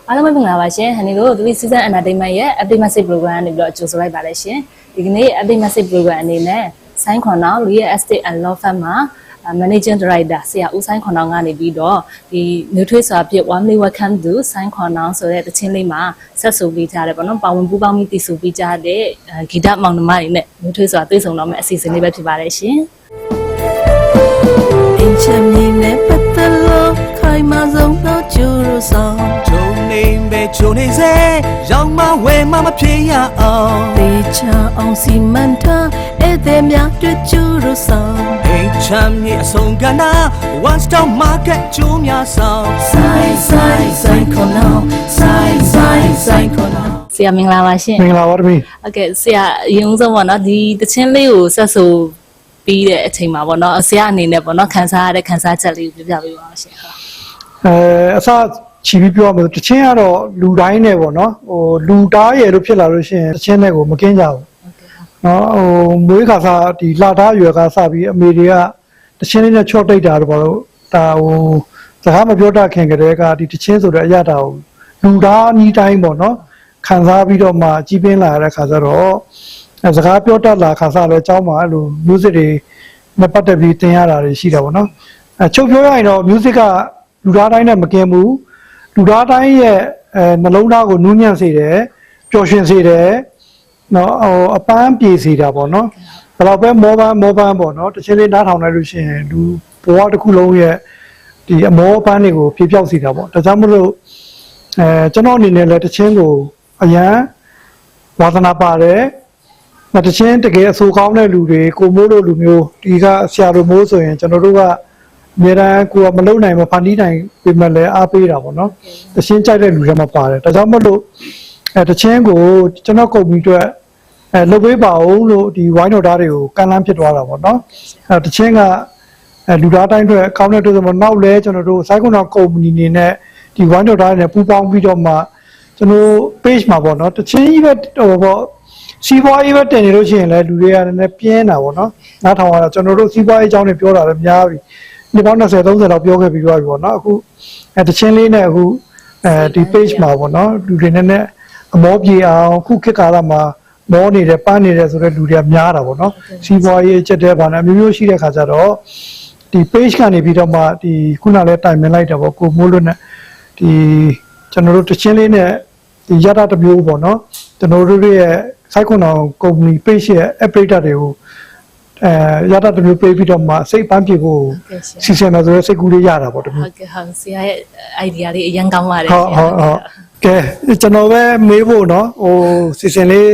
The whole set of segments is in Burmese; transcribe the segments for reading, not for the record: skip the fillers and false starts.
အားလုံးပဲမင်္ဂလာပါရှင်ဟန်နီတို့ဒီစီဇန်အန်တာတိတ်မန့်ရဲ့ Update Message Program ကနေပြီးတော့ကြိုဆိုလိုက်ပါတယ်ရှင်ဒီကနေ့ Update Message Program အနေနဲ့ဆိုင်းခွန်အောင်လူရဲ့ Estate and Law Firm မှာ Managing Director ဆရာဦးဆိုင်းခွန်အောင်ကနေပြီးတော့ဒီနှွေးထွေးစွာပြည့် Warmly Welcome to ဆိုင်းခွန်အောင်ဆိုတဲ့တခြင်းလေးမှာဆက်ဆိုပေးကြတယ်ပေါ့နော်ပါဝင်ပူးပေါင်းပြီးတည်ဆူပေးကြတဲ့ဂီတမောင်နှမတွေနဲ့နှွေးထွေးစွာတွေ့ဆုံတော့မယ့်အစီအစဉ်လေးပဲဖြစ်ပါတယ်ရှင်အင်ချမ်းမြင်နဲ့ပတ်သက်လို့ခိုင်မာဆုံးတော့ကျူရဆောင်ဂျုံနေပဲဂျုံနေစေရောင်မဝဲမမဖြစ်ရအောင်တေချာအောင်စီမံထားဧည့်သည်များတွေ့ကျူရဆောင်အိမ်ချမ်းမြေအဆုံးကနာ one stop market ကျိုးများဆောင်ဆိုင်ခွန်အောင်ဆိုင်ခွန်အောင်ဆရာမင်္ဂလာပါရှင်မင်္ဂလာပါတမီးဟုတ်ကဲ့ဆရာအရင်ဆုံးပေါ့နော်ဒီတခြင်းလေးကိုဆက်ဆိုပြီးတဲ့အချိန်မှာပေါ့နော်ဆရာအနေနဲ့ပေါ့နော်ခန်းစားရတဲ့ခန်းစားချက်လေးကိုပြပြပေးပါအောင်ရှင်ဟုတ်အစချီပြီးပြောမယ်တခြင်းကတော့လူတိုင်းနဲ့ပေါ့နော်ဟိုလူသားရယ်လို့ဖြစ်လာလို့ရှိရင်တခြင်းနဲ့ကိုမကင်းကြဘူးနော်ဟိုမွေးခါစားဒီလှသားရွယ်ကစပြီးအမေတွေကတခြင်းလေးနဲ့ချော့တိတ်တာတော့ဘာလို့ဒါဟိုစကားမပြောတတ်ခင်ကတည်းကဒီတခြင်းဆိုတဲ့အရာတာကိုလူသားနီးတိုင်းပေါ့နော်ခံစားပြီးတော့မှကြီးပင်းလာတဲ့ခါကျတော့စကားပြောတတ်လာခါစားလဲအเจ้าမှာအဲ့လို music တွေနဲ့ပတ်သက်ပြီးသင်ရတာတွေရှိတာပေါ့နော်ချုပ်ပြောရရင်တော့ music ကလူသားတိုင်းနဲ့မကင်းဘူးလူသားတိုင်းရဲ့နှလုံးသားကိုနူးညံ့စေတယ်ပျော်ရွှင်စေတယ်နော်ဟိုအပန်းပြေစေတာပေါ့နော်ဘယ်တော့ပဲမောပန်းပေါ့နော်တစ်ချိန်လေးနားထောင်လိုက်လို့ရှိရင်လူဘဝတစ်ခုလုံးရဲ့ဒီအမောပန်းတွေကိုဖြေပြောက်စေတာပေါ့ဒါကြောင့်မလို့ကျွန်တော်အနေနဲ့လည်းတစ်ချင်းကိုအရန်ဝါသနာပါတယ်တခြင်းတကယ်အဆိုကောင်းတဲ့လူတွေကိုမိုးလို့လူမျိုးဒီကဆရာတို့မိုးဆိုရင်ကျွန်တော်တို့ကအများအားကိုကမလုံနိုင်မဖန်တီးနိုင်ပြမဲ့လဲအားပေးတာပေါ့နော်တခြင်းကြိုက်တဲ့လူတွေမှာပါတယ်ဒါကြောင့်မလို့တခြင်းကိုကျွန်တော်ကုမ္ပဏီအတွက်လုပ်ပေးပါဦးလို့ဒီဝိုင်းတော်သားတွေကိုကမ်းလှမ်းဖြစ်သွားတာပေါ့နော်တခြင်းကလူသားတိုင်းအတွက်ကောင်းတဲ့တို့ဆိုတော့နောက်လဲကျွန်တော်တို့စိုက်ခွန်တော်ကုမ္ပဏီနေနဲ့ဒီဝိုင်းတော်သားတွေနဲ့ပူးပေါင်းပြီးတော့မှကျွန်တော် page မှာပေါ့နော်တခြင်းကြီးပဲဟိုပေါ့စီးပွားရေးပဲတင်နေလို့ရှိရင်လည်းလူတွေကလည်းပြင်းတာပေါ့နော်နားထောင်ရတာကျွန်တော်တို့စီးပွားရေးအကြောင်းတွေပြောတာလည်းများပြီနှစ်ပေါင်း20 30လောက်ပြောခဲ့ပြီးသွားပြီပေါ့နော်အခုတချင်းလေးနဲ့အခုဒီ page မှာပေါ့နော်လူတွေနဲ့အမောပြေအောင်ခုခေတ်ကာလမှာမောနေတယ်ပန်းနေတယ်ဆိုတော့လူတွေကများတာပေါ့နော်စီးပွားရေးအချက်တဲဘာနဲ့မျိုးမျိုးရှိတဲ့ခါကျတော့ဒီ page ကနေပြီးတော့မှဒီခုနလည်းတိုင်ပင်လိုက်တယ်ပေါ့ကိုမိုးလွတ်နဲ့ဒီကျွန်တော်တို့တချင်းလေးနဲ့ဒီရတာတစ်မျိုးပေါ့နော်ကျွန်တော်တို့ရဲ့စိုက်ခွန်အောင်ကုမ္ပဏီ page ရဲ့ operator တွေကိုရတာတမျိုးပေးပြီးတော့မှစိတ်ပန်းပြေဖို့စီစဉ်မယ်ဆိုတော့စိတ်ကူးလေးရတာပေါ့တမျိုးဟုတ်ကဲ့ဟုတ်ဆရာရဲ့ idea လေးအရင်ကောင်းပါတယ်ဟုတ်ကဲကျွန်တော်ပဲမေးဖို့နော်ဟိုစီစဉ်လေး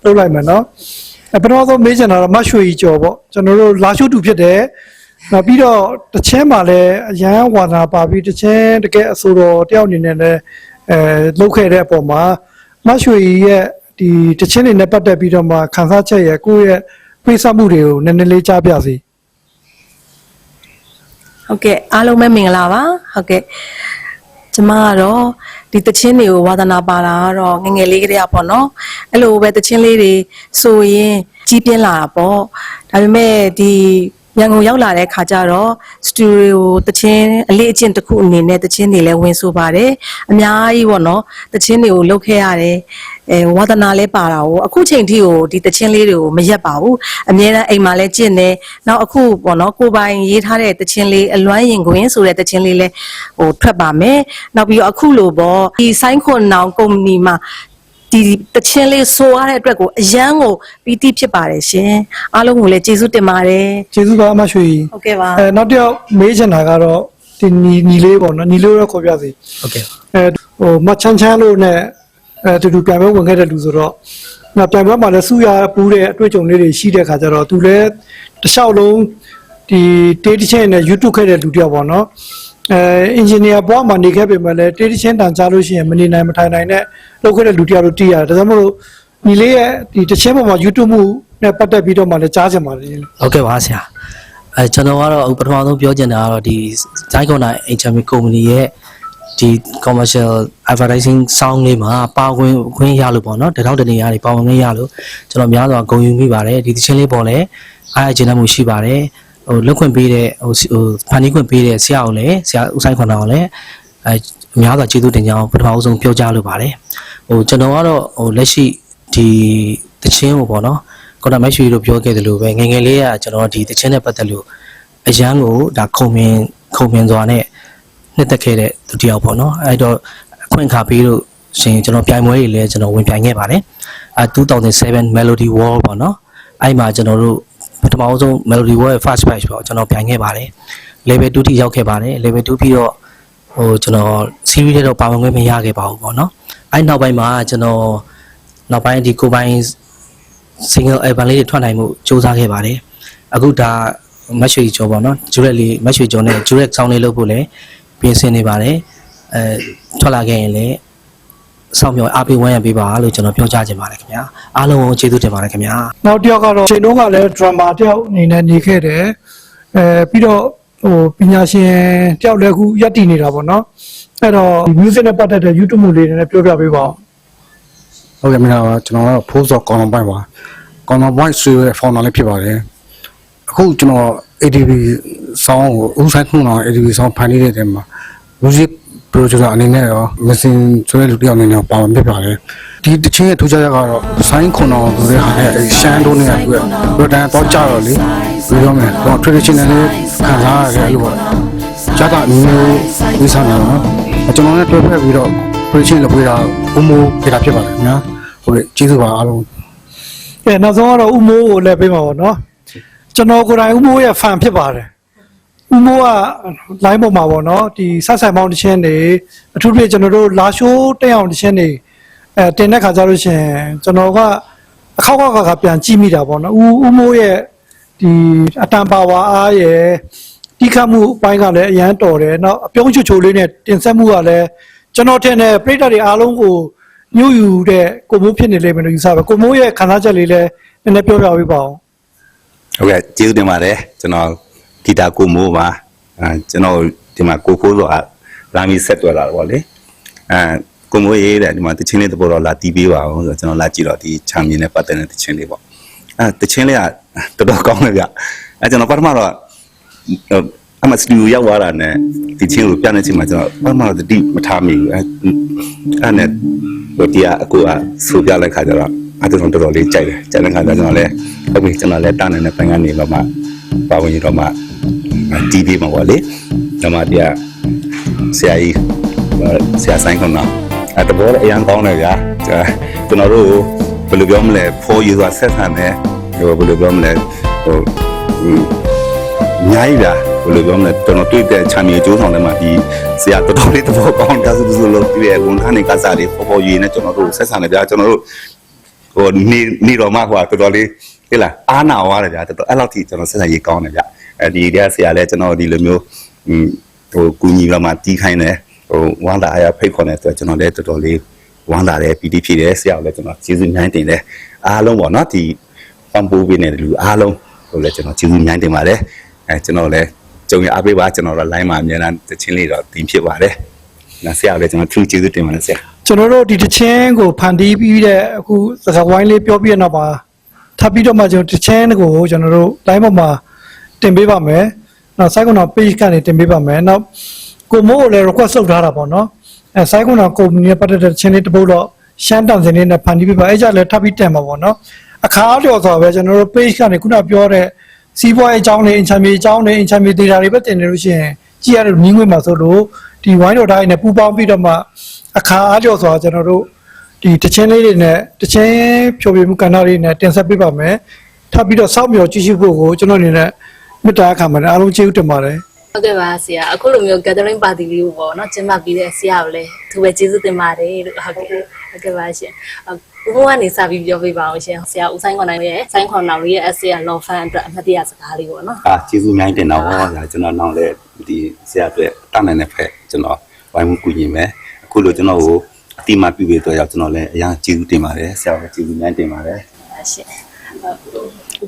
လုပ်လိုက်မယ်နော်ပထမဆုံးမေးချင်တာတော့မရွှေကြီးကျော်ပေါ့ကျွန်တော်တို့လာရှုတူဖြစ်တယ်နောက်ပြီးတော့တချင်းမှာလည်းအရန်ဝါသနာပါပြီးတချင်းတကယ်အဆိုတော်တယောက်အနေနဲ့လည်းလုပ်ခဲ့တဲ့အပေါ်မှာမရွှေကြီးရဲ့ဒီတချင်းတွေနဲ့ပတ်သက်ပြီးတော့မှခန်းစားချက်ရဲ့ကိုယ့်ရဲ့ပြဿနာမှုတွေကိုနည်းနည်းလေးကြားပြစီဟုတ်ကဲ့အားလုံးပဲမင်္ဂလာပါဟုတ်ကဲ့ကျမကတော့ဒီတချင်းတွေကိုဝါသနာပါတာကတော့ငငယ်လေးကတည်းကပေါ့နော်အဲ့လိုပဲတချင်းလေးတွေဆိုရင်ကြီးပြင်းလာတာပေါ့ဒါပေမဲ့ဒီရန်ကုန်ရောက်လာတဲ့ခါကျတော့စတူဒီယိုတချင်းအလေးအကျင့်တစ်ခုအနေနဲ့တချင်းတွေလည်းဝင်ဆိုပါတယ်အများကြီးပေါ့နော်တချင်းတွေကိုလုပ်ခဲ့ရတယ်ဝါသနာလည်းပါတာကိုအခုချိန်ထိကိုဒီတချင်းလေးတွေကိုမရက်ပါဘူးအများအားအိမ်မှာလည်းကျင့်နေနောက်အခုပေါ့နော်ကိုပိုင်ရေးထားတဲ့တချင်းလေးအလွမ်းရင်ခွင်ဆိုတဲ့တချင်းလေးလည်းဟိုထွက်ပါမယ်နောက်ပြီးတော့အခုလိုပေါ့ဒီဆိုင်းခွန်နောင်ကုမ္ပဏီမှာဒီတချင်းလေးဆိုရတဲ့အတွက်ကိုအရန်ကိုပီတိဖြစ်ပါတယ်ရှင်အားလုံးကိုလည်းကျေးဇူးတင်ပါတယ်ကျေးဇူးပါမရွှေဟုတ်ကဲ့ပါနောက်တစ်ယောက်မေးချင်တာကတော့ဒီညီလေးပေါ့နော်ညီလေးရောခေါ်ပြစီဟုတ်ကဲ့ဟိုမချမ်းလို့နဲ့တူပြန်ပဲဝင်ခဲ့တဲ့လူဆိုတော့ပြန်ပွဲမှာလည်းစူရပူးတဲ့အတွေ့အကြုံလေးတွေရှိတဲ့ခါကျတော့သူလည်းတစ်လျှောက်လုံးဒီတေးတချင်းနဲ့ YouTube ခဲ့တဲ့လူတယောက်ပေါ့နော်အင်ဂျင်နီယာဘွားမှာနေခဲ့ပေမဲ့လည်းတေးတချင်းတန်ကြားလို့ရှိရင်မနေနိုင်မထိုင်နိုင်နဲ့လုပ်ခဲ့တဲ့လူတယောက်လို့သိရတယ်ဒါကြောင့်မို့လို့ညီလေးရဲ့ဒီတချင်းပေါ်မှာ YouTube မှုနဲ့ပတ်သက်ပြီးတော့မှလည်းကြားချင်ပါတယ်ဟုတ်ကဲ့ပါဆရာကျွန်တော်ကတော့ပထမဆုံးပြောချင်တာကတော့ဒီဇိုင်းကွန်နာ HMI ကုမ္ပဏီရဲ့ဒီ commercial advertising sound လေးမှာပါဝင်ခွင့်ရလို့ပေါ့နော်တထောက်တနေရာတွေပါဝင်ခွင့်ရလို့ကျွန်တော်များစွာဂုဏ်ယူမိပါတယ်ဒီသချင်းလေးပေါ်လဲအားရကျေနပ်မှုရှိပါတယ်ဟိုလွတ်ခွင့်ပေးတဲ့ဟိုဖန်တီးခွင့်ပေးတဲ့ဆရာကိုလည်းဆရာဦးဆိုင်ခွန်အောင်လည်း အများစွာကျေးဇူးတင်ကြောင်းပထမဆုံးပြောကြားလိုပါတယ်ကျွန်တော်ကတော့လက်ရှိဒီတချင်းကိုပေါ့နော်ကိုတာမက်ရွှေတို့ပြောခဲ့သလိုပဲငယ်ငယ်လေးကကျွန်တော်ဒီတချင်းနဲ့ပတ်သက်လို့အရန်ကိုဒါခုံမင်းစွာနဲ့နှစ်သက်ခဲ့တဲ့သူတယောက်ပေါ့နော်အဲ့တော့အခွင့်အခါပေးလို့ရှင်ကျွန်တော်ပြိုင်ပွဲတွေလည်းကျွန်တော်ဝင်ပြိုင်ခဲ့ပါတယ်2007 Melody World ပေါ့နော်အဲ့မှာကျွန်တော်တို့ပထမဆုံး Melody World First Batch ပေါ့ကျွန်တော်ပြိုင်ခဲ့ပါတယ် level 2ထိရောက်ခဲ့ပါတယ် level 2ပြီးတော့ကျွန်တော် series တွေတော့ပါဝင်ခွင့်မရခဲ့ပါဘူးပေါ့နော်အဲ့နောက်ပိုင်းမှာကျွန်တော်နောက်ပိုင်းဒီကိုပိုင်း single album လေးတွေထွက်နိုင်မှုစူးစမ်းခဲ့ပါတယ်အခုဒါမတ်ရွှေကျော်ပေါ့နော် Juliet လေးမတ်ရွှေကျော်နဲ့ Juliet ဆောင်းလေးလုပ်ဖို့လည်းပြင်ဆင်နေပါတယ်ထွက်လာခဲ့ရင်လည်းစောင့်မျှော်အားပေးဝန်းရံပေးပါလို့ကျွန်တော်ပြောကြားချင်ပါတယ်ခင်ဗျာအားလုံးကိုကျေးဇူးတင်ပါတယ်ခင်ဗျာ နောက်တစ်ယောက်ကတော့ချိန်တော့ကလည်း drama တယောက်အနေနဲ့နေခဲ့တယ်ပြီးတော့ပညာရှင်တယောက်လည်းအခုရပ်တည်နေတာပေါ့နော်အဲ့တော့ music နဲ့ပတ်သက်တဲ့ YouTube လေးတွေနဲ့ပြောပြပေးပါဦး ဟုတ်ကဲ့မင်္ဂလာပါကျွန်တော်ကတော့ဖိုးစောကောင်းပိုင်းပါကောင်းပိုင်းဆွေရဲ့ founder လေးဖြစ်ပါတယ်အခုကျွန်တော် ADB ဆောင်းကိုဦးဆိုင်မှုအောင် ADB ဆောင်းဖန်တီးတဲ့တဲမှာ music producer အနေနဲ့ရော machine ဆိုတဲ့လူတစ်ယောက်အနေနဲ့ပါဝင်ဖြစ်ပါတယ်ဒီတချင်းရဲ့ထူးခြားချက်ကတော့ဆိုင်းခွန်အောင်ဆိုတဲ့ဟာနဲ့ရှမ်းတို့နဲ့တူရတော့တန်းတော့ကြတော့လေပြီးတော့မယ်တော့ traditional လေးခံစားရတယ်လို့ပေါ့ဂျာတာမျိုးဝိသနာနော်ကျွန်တော်လည်းပြောပြပြီးတော့ production လုပ်ပေးတာဘုံမိုးပြတာဖြစ်ပါတယ်နော်ဟုတ်ကဲ့ကျေးဇူးပါအားလုံး နောက်ဆုံးကတော့ဥမိုးကိုလည်းပေးပါပါနော်ကျွန်တော်ကိုယ်တိုင်ဥမိုးရဲ့ fan ဖြစ်ပါတယ်ဥမိုးက line ပေါ်မှာပေါ့နော်ဒီဆက်ဆိုင်ပေါင်းတခြင်းတွေအထူးဖြင့်ကျွန်တော်တို့လာရှိုးတက်အောင်တခြင်းတွေတင်တဲ့ခါကျလို့ရှင်ကျွန်တော်ကအခောက်ကပြန်ကြည့်မိတာပေါ့နော်ဥမိုးရဲ့ဒီအတန်ပါဝါအားရဲ့တိခတ်မှုအပိုင်းကလည်းအရန်တော်တယ်နောက်အပြုံးချွတ်လေးနဲ့တင်ဆက်မှုကလည်းကျွန်တော်ထင်တယ်ပရိသတ်တွေအားလုံးကိုညှို့ယူတဲ့ကိုမိုးဖြစ်နေလိမ့်မယ်လို့ယူဆပါကိုမိုးရဲ့ခံစားချက်လေးလည်းနည်းနည်းပြောပြပေးပါဦး ဟုတ်ကဲ့ကျေးဇူးတင်ပါတယ်ကျွန်တော်ဂီတာကိုမိုးပါကျွန်တော်ဒီမှာကိုဖိုးဆိုတာလာမီဆက်တွေ့လာတော့ဗောလေကိုမိုးရေးတဲ့ဒီမှာတချင်းလေးတပေါ်တော့လာတီးပေးပါအောင်ဆိုတော့ကျွန်တော်လာကြည့်တော့ဒီချမ်းမြင်နဲ့ပတ်သက်တဲ့တချင်းလေးပေါ့တချင်းလေးကတော်တော်ကောင်းတယ်ဗျကျွန်တော်ပထမတော့အမစတူရောက်သွားတာနဲ့ဒီချင်းကိုပြနေချင်းမှာကျွန်တော်ပထမတော့တိမထားမိဘူးအဲ့နဲ့ဒီကအကူကဆိုပြလိုက်ခါကျတော့အဲ့ဒါတော့တော်တော်လေးကြိုက်တယ်ကြိုက်တဲ့ခါကျကျွန်တော်လည်းဟုတ်ပြီကျွန်တော်လည်းတားနေတဲ့ပိုင်းကနေတော့မှပါဝင်ရတော့မှတီးပြီးမှာပေါ့လေကျွန်မတရားဆရာကြီးဆရာဆိုင်ခွန်တော့အဲ့တဘောလည်းအရန်ကောင်းတယ်ဗျာကျွန်တော်တို့ဘယ်လိုပြောမလဲ4 years ဆက်ဆံတယ်ဘယ်လိုပြောမလဲညာကြီးဗျာဘယ်လိုပြောမလဲကျွန်တော်တွေ့တဲ့ချမ်းမြေကျိုးဆောင်ထဲမှာဒီဆရာတော်တော်လေးတဘောကောင်းတာဆိုလို့ပြည့်ဝန်ထမ်းတွေကစားတွေပေါ်ရည်နဲ့ကျွန်တော်တို့ဆက်ဆံတယ်ဗျာကျွန်တော်တို့နေတော်မှဟိုတော်တော်လေးဟဲ့လားအားနာသွားတယ်ဗျာတော်တော်အဲ့လောက်ထိကျွန်တော်ဆက်ဆံရေးကောင်းတယ်ဗျာဒီတရားဆရာလည်းကျွန်တော်ဒီလိုမျိုးကူညီလာမှတီးခိုင်းတယ်ဝမ်းသာအားရဖိတ်ခေါ်တဲ့အတွက်ကျွန်တော်လည်းတော်တော်လေးဝမ်းသာတယ်ပီတိဖြစ်တယ်ဆရာလည်းကျွန်တော်ကျေးဇူးများတင်တယ်အားလုံးပေါ့နော်ဒီပံပိုးပေးနေတဲ့လူအားလုံးကိုလည်းကျွန်တော်ကျေးဇူးများတင်ပါတယ်ကျွန်တော်လည်းကြုံရအားပေးပါကျွန်တော်တို့ line မှာအများအားတချင်းလေးတော့တင်ဖြစ်ပါတယ်ဆရာလည်းကျွန်တော် true ကျေးဇူးတင်ပါတယ်ဆရာကျွန်တော်တို့ဒီတချင်းကိုဖန်တီးပြီးတဲ့အခုစကားဝိုင်းလေးပြောပြရတော့ပါထပ်ပြီးတော့မှကျွန်တော်တချင်းကိုကျွန်တော်တို့ line ပေါ်မှာတင်ပေးပါမယ်နောက် site ကတော့ page ကနေတင်ပေးပါမယ်နောက်ကိုမိုးကိုလည်း request လုပ်ထားတာပေါ့နော်site ကတော့ company နဲ့ပတ်သက်တဲ့တချင်းလေးတစ်ပုဒ်တော့ရှမ်းတန်စင်လေးနဲ့ဖန်တီးပေးပါအဲ့ကြလည်းထပ်ပြီးတင်ပါပေါ့နော်အခါအားလျော်ဆိုတော့ပဲကျွန်တော်တို့ page ကနေခုနပြောတဲ့စီးပွားရေးအကြောင်းတွေအင်ချမ်းမြေအကြောင်းတွေအင်ချမ်းမြေဒေတာတွေပဲတင်နေလို့ရှိရင်ကြည့်ရတဲ့မြင်းငွေမှာဆိုလို့ဒီဝိုင်းတော်တိုင်းနဲ့ပူပေါင်းပြီးတော့မှအခါအားလျော်ဆိုတာကျွန်တော်တို့ဒီတချင်းလေးတွေနဲ့တချင်းဖြိုပြမှုကဏ္ဍလေးနဲ့တင်ဆက်ပေးပါမယ်ထပ်ပြီးတော့စောင့်မျှော်ကြည့်ရှုဖို့ကိုကျွန်တော်အနေနဲ့မေတ္တာခံပါတယ်အားလုံးကျေးဇူးတင်ပါတယ် ဟုတ်ကဲ့ပါဆရာအခုလိုမျိုး gathering party လေးကိုပေါ့နော်ကျင်းပပြီးတဲ့ဆရာကိုလည်းသူပဲကျေးဇူးတင်ပါတယ်လို့ဟုတ်ကဲ့ပါရှင်ဘုရားကနေစပြီးပြောပြပါအောင်ရှင်ဆရာဦးဆိုင်ခွန်နိုင်ရဲ့ဆိုင်ခွန်နောင်လေးရဲ့ essay က law fan အတွက်အမှတ်တရစကားလေးပေါ့နော်ကျေးဇူးများတင်တော့ဟောကျွန်တော်နောက်လည်းဒီဆရာအတွက်တာနိုင်တဲ့ဖက်ကျွန်တော်ဝိုင်းမှုကူညီမယ်အခုလိုကျွန်တော်ကိုအတိမပြုပေးတော့ရောက်ကျွန်တော်လည်းအရင်ကျေးဇူးတင်ပါတယ်ဆရာကကျေးဇူးများတင်ပါတယ်ရှင်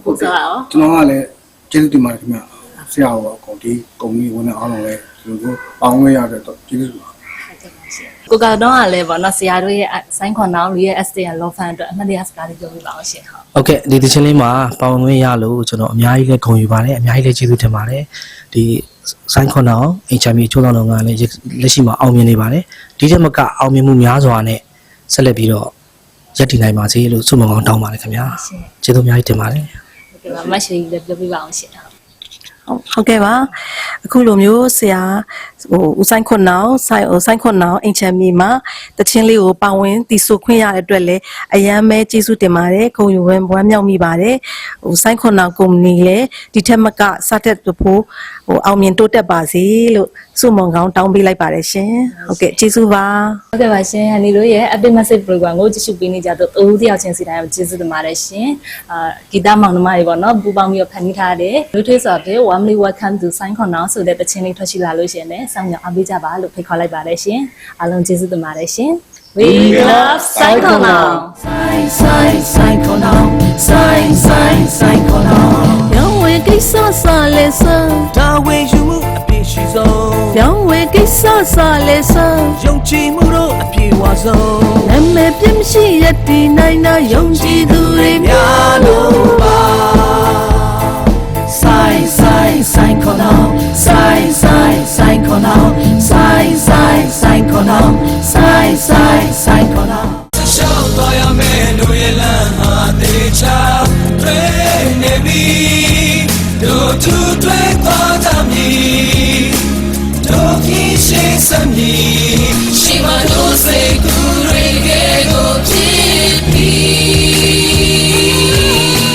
ဘုရားရောကျွန်တော်ကလည်းကျေးဇူးတင်ပါတယ်ခင်ဗျဆရာကဒီကုမ္ပဏီဝန်ထမ်းအားလုံးလည်းဒီလိုပေါင်းဝဲရတဲ့တော့ကျေးဇူးပါကိုကတော့လည်းပေါ့နော်ဆရာတို့ရဲ့ဆိုင်းခွန်နောင်လူရဲ့ STN law fan အတွက်အမှတ်တရစကားလေးပြောပြပါအောင်ရှင်ဟုတ်ကဲ့ဒီတချင်းလေးမှာပါဝင်ခွင့်ရလို့ကျွန်တော်အများကြီးလည်းဂုဏ်ယူပါတယ်အများကြီးလည်းကျေးဇူးတင်ပါတယ်ဒီ ဆိုင်းခွန်အောင်အင်ချာမီချိုးဆောင်လုပ်ငန်းလည်းလက်ရှိမှာအောင်မြင်နေပါတယ်ဒီထက်မကအောင်မြင်မှုများစွာနဲ့ဆက်လက်ပြီးတော့ရပ်တည်နိုင်ပါစေလို့ဆုမွန်ကောင်းတောင်းပါတယ်ခင်ဗျာကျေးဇူးအများကြီးတင်ပါတယ် ဟုတ်ကဲ့ပါမတ်ရှိလည်းပြောပြပါအောင်ရှင် ဟုတ်ကဲ့ပါအခုလိုမျိုးဆရာဦးဆိုင်ခွန်အောင်ဆိုင်ခွန်အောင်အင်ချမ်းမီမှာတချင်းလေးကိုပါဝင်တည်ဆူခွင့်ရတဲ့အတွက်လည်းအယမ်းပဲကျေးဇူးတင်ပါတယ်ဂုဏ်ယူဝမ်းမြောက်မိပါတယ်ဆိုင်ခွန်အောင်ကုမ္ပဏီလည်းဒီထက်မကစတဲ့ဖို့အောင်မြင်တိုးတက်ပါစေလို့ဆုမွန်ကောင်းတောင်းပေးလိုက်ပါတယ်ရှင်ဟုတ်ကဲ့ကျေးဇူးပါ ဟုတ်ကဲ့ပါရှင်ဟန်နီတို့ရဲ့ Update Message Program ကိုကြည့်ရှုပေးနေကြတော့တူတယောက်ချင်းစီတိုင်းကိုကျေးဇူးတင်ပါတယ်ရှင်ဂီတမောင်နှမတွေပေါ့နော်ပူပေါင်းပြီးတော့ဖန်တီးထားတဲ့လူထွေးဆိုတဲ့ Warmly Welcome to ဆိုင်းခွန်အောင်ဆိုတဲ့တခြင်းလေးထွက်ရှိလာလို့ရှင်နဲ့စောင့်မျှော်အားပေးကြပါလို့ဖိတ်ခေါ်လိုက်ပါတယ်ရှင်အားလုံးကျေးဇူးတင်ပါတယ်ရှင် We love ဆိုင်းခွန်အောင် ဆိုင်ခွန်အောင်ရောင်းဝယ်ကိစ္စဆာလဲဆာ ဒါဝေယူမှုအပြည့်ရှိဆုံး ရောင်းဝယ်ကိစ္စဆာလဲဆာ ယုံကြည်မှုတို့အပြည့်ဝဆုံး နာမည်ပြည့်မရှိရတဲ့နိုင်နာယုံကြည်သူတွေများလို့ ပါဆိုင်ခွန်အောင်ဆိုင်ခွန်အောင်ဆိုင်ခွန်အောင်ဆိုင်ခွန်အောင်ရှောက်သွားရမယ်တို့ရဲ့လမ်းဟာတေချာတွေနေပြီတို့သူတွေသွားကြမည်တို့ကြီးရှိစမည်ရှိမလို့စိတ်ကူ